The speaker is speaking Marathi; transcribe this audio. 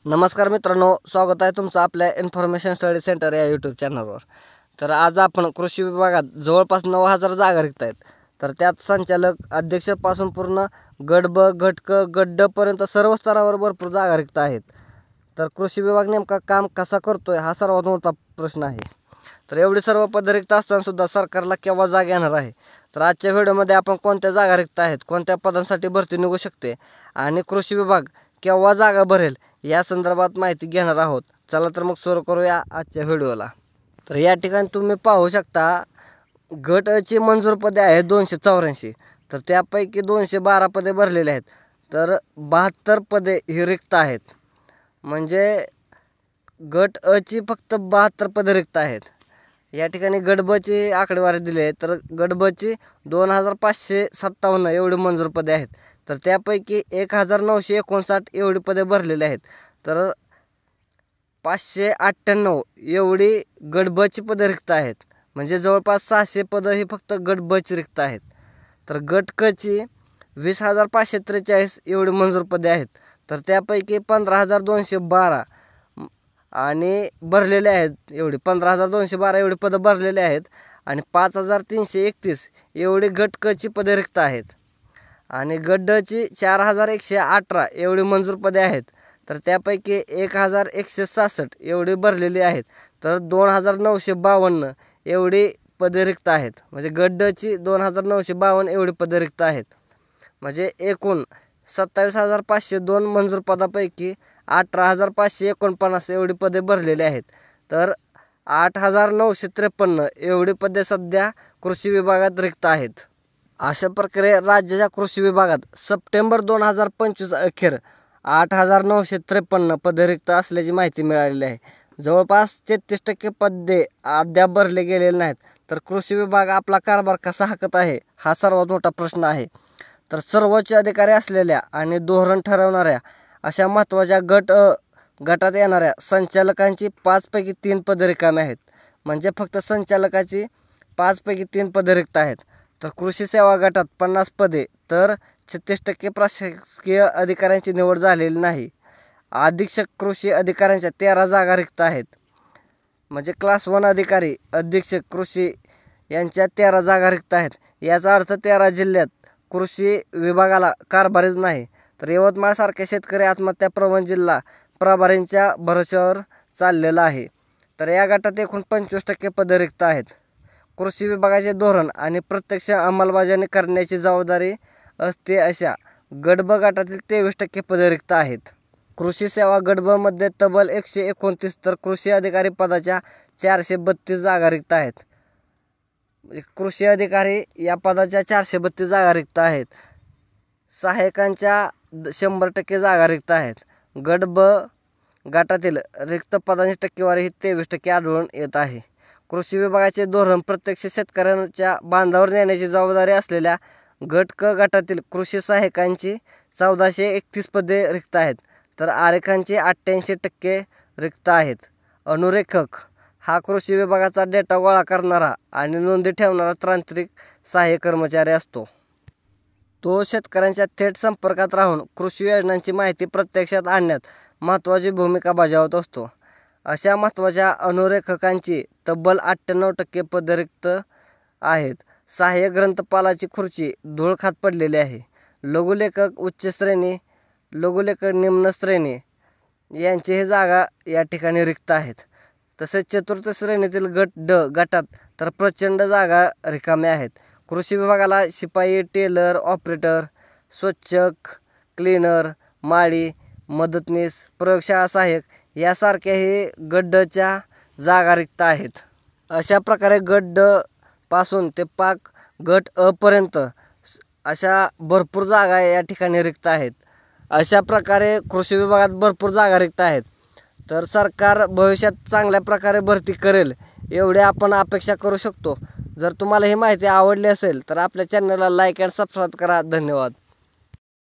नमस्कार मित्रांनो, स्वागत आहे तुमचं आपल्या इन्फॉर्मेशन स्टडी सेंटर या यूट्यूब चॅनलवर। तर आज आपण कृषी विभागात जवळपास 9000 जागा रिक्त आहेत। तर त्यात संचालक अध्यक्षापासून पूर्ण गट ब गट क गट ड पर्यंत सर्व स्तरावर भरपूर जागा रिक्त आहेत। तर कृषी विभाग नेमका काम कसा करतोय हा सर्वात मोठा प्रश्न आहे। तर एवढी सर्व पदे रिक्त असताना सुद्धा सरकारला केव्हा जाग येणार आहे? तर आजच्या व्हिडिओमध्ये आपण कोणत्या जागा रिक्त आहेत, कोणत्या पदांसाठी भरती निघू शकते आणि कृषी विभाग केव्हा जागा भरेल या संदर्भात माहिती घेणार आहोत। चला तर मग सुरू करूया आजच्या व्हिडिओला। तर या ठिकाणी तुम्ही पाहू शकता गट अ ची मंजूर पदे आहेत 284। तर त्यापैकी 212 पदे भरलेले आहेत। तर 72 पदे ही रिक्त आहेत। म्हणजे गट अ ची फक्त 72 पदे रिक्त आहेत। या ठिकाणी गट ब ची आकडेवारी दिली आहे। तर गट ब ची 2557 एवढी मंजूर पदे आहेत। तर त्यापैकी 1959 एवढी पदे भरलेली आहेत। तर 598 एवढी गट ब ची पदे रिक्त आहेत। म्हणजे जवळपास 600 पदं ही फक्त गट ब ची रिक्त आहेत। तर गट क ची 20543 एवढी मंजूर पदे आहेत। तर त्यापैकी 15212 आणि भरलेले आहेत। एवढी 15212 एवढी पदं भरलेले आहेत आणि 5331 एवढी गट क ची पदे रिक्त आहेत। आणि गट ड ची 4118 एवढी मंजूर पदे आहेत। तर त्यापैकी 1166 एवढी भरलेली आहेत। तर 2952 एवढी पदे रिक्त आहेत। म्हणजे गट ड ची 2952 एवढी पदे रिक्त आहेत। म्हणजे एकूण 27502 मंजूर पदापैकी 18549 एवढी पदे भरलेली आहेत। तर 8953 एवढी पदे सध्या कृषी विभागात रिक्त आहेत। अशा प्रकारे राज्याच्या कृषी विभागात सप्टेंबर 2025 अखेर 8953 पदे रिक्त असल्याची माहिती मिळालेली आहे। जवळपास 33% पदे अद्याप भरले गेलेले नाहीत। तर कृषी विभाग आपला कारभार कसा हाकत आहे हा सर्वात मोठा प्रश्न आहे। तर सर्वोच्च अधिकारी असलेल्या आणि धोरण ठरवणाऱ्या अशा महत्त्वाच्या गटात येणाऱ्या संचालकांची 5 पैकी 3 पदे रिकामी आहेत। म्हणजे फक्त संचालकाची 5 पैकी 3 पदे रिक्त आहेत। तर कृषी सेवा गटात 50 पदे, तर 36% प्रशासकीय अधिकाऱ्यांची निवड झालेली नाही। अधीक्षक कृषी अधिकाऱ्यांच्या 13 जागा रिक्त आहेत। म्हणजे क्लास 1 अधिकारी अधीक्षक कृषी यांच्या 13 जागा रिक्त आहेत। याचा अर्थ 13 जिल्ह्यात कृषी विभागाला कारभारीच नाही। तर यवतमाळसारख्या शेतकरी आत्महत्या प्रवण जिल्हा प्रभारींच्या भरोश्यावर चाललेला आहे। तर या गटात एकूण 25% पदे रिक्त आहेत। कृषी विभागाचे धोरण आणि प्रत्यक्ष अंमलबजावणी करण्याची जबाबदारी असते अशा गट ब गटातील 23% पदे रिक्त आहेत। कृषी सेवा गट ब मध्ये तब्बल 129 तर कृषी अधिकारी पदाच्या 432 जागा रिक्त आहेत। कृषी अधिकारी या पदाच्या 432 जागा रिक्त आहेत। सहाय्यकांच्या 100% जागा रिक्त आहेत। गट ब गटातील रिक्त पदांची टक्केवारी ही 23% आढळून येत आहे। कृषी विभागाचे धोरण प्रत्यक्ष शेतकऱ्यांच्या बांधावर नेण्याची जबाबदारी असलेल्या गट क गटातील कृषी सहाय्यकांची 1431 पदे रिक्त आहेत। तर आरेखनांची 88% रिक्त आहेत। अनुरेखक हा कृषी विभागाचा डेटा गोळा करणारा आणि नोंदी ठेवणारा तांत्रिक सहाय्य कर्मचारी असतो। तो शेतकऱ्यांच्या थेट संपर्कात राहून कृषी योजनांची माहिती प्रत्यक्षात आणण्यात महत्त्वाची भूमिका बजावत असतो। अशा महत्त्वाच्या अनुरेखकांची तब्बल 98% पदे रिक्त आहेत। सहाय्य ग्रंथपालाची खुर्ची धूळ खात पडलेली आहे। लघुलेखक उच्च श्रेणी, लघुलेखक निम्न श्रेणी यांची ही जागा या ठिकाणी रिक्त आहेत। तसेच चतुर्थ श्रेणीतील गट ड गटात तर प्रचंड जागा रिकाम्या आहेत। कृषी विभागाला शिपाई, टेलर, ऑपरेटर, स्वच्छक, क्लीनर, माळी, मदतनीस, प्रयोगशाळा सहाय्यक यासारख्याही गट ड च्या जागा रिक्त आहेत। अशा प्रकारे गट ड पासून ते पाक गट अ पर्यंत अशा भरपूर जागा या ठिकाणी रिक्त आहेत। अशा प्रकारे कृषी विभागात भरपूर जागा रिक्त आहेत। तर सरकार भविष्यात चांगल्या प्रकारे भरती करेल एवढी आपण अपेक्षा करू शकतो। जर तुम्हाला ही माहिती आवडली असेल तर आपल्या चॅनलला लाईक अँड सबस्क्राईब करा। धन्यवाद।